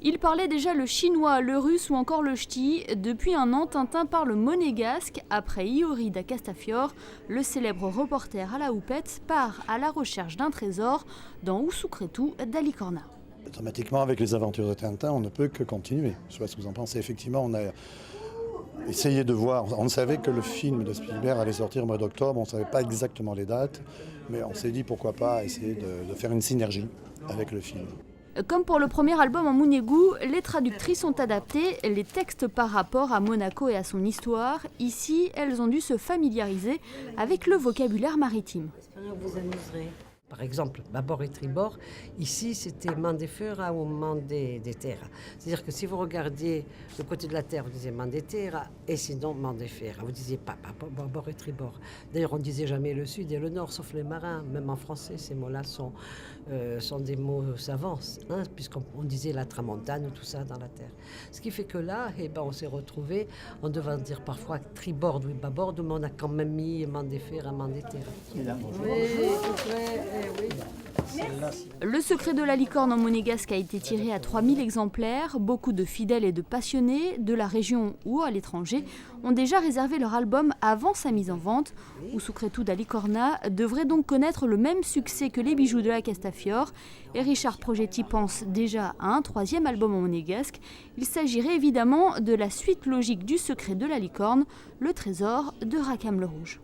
Il parlait déjà le chinois, le russe ou encore le ch'ti. Depuis un an, Tintin parle monégasque. Après Iori da Castafiore, le célèbre reporter à la houppette part à la recherche d'un trésor dans Usucretu d'Alicorna. Automatiquement, avec les aventures de Tintin, on ne peut que continuer. Je sais pas ce que vous en pensez. Effectivement, on a essayé de voir. On savait que le film de Spielberg allait sortir au mois d'octobre. On ne savait pas exactement les dates. Mais on s'est dit pourquoi pas essayer de faire une synergie avec le film. Comme pour le premier album en Mounégou, les traductrices ont adapté les textes par rapport à Monaco et à son histoire. Ici, elles ont dû se familiariser avec le vocabulaire maritime. J'espère que vous amuserez. Par exemple, bâbord et tribord, ici c'était mandefera ou mandetera. C'est-à-dire que si vous regardiez le côté de la terre, vous disiez mandetera et sinon mandefera. Vous disiez pas bâbord et tribord. D'ailleurs, on ne disait jamais le sud et le nord, sauf les marins. Même en français, ces mots-là sont des mots savants, hein, puisqu'on disait la tramontane, tout ça dans la terre. Ce qui fait que là, on s'est retrouvés en devant dire parfois tribord ou bâbord, mais on a quand même mis mandefera, mandetera. Le secret de la licorne en monégasque a été tiré à 3000 exemplaires. Beaucoup de fidèles et de passionnés de la région ou à l'étranger ont déjà réservé leur album avant sa mise en vente. Usucretu d'Alicorna devrait donc connaître le même succès que les bijoux de la Castafiore. Et Richard Progetti pense déjà à un troisième album en monégasque. Il s'agirait évidemment de la suite logique du secret de la licorne, le trésor de Rackham le Rouge.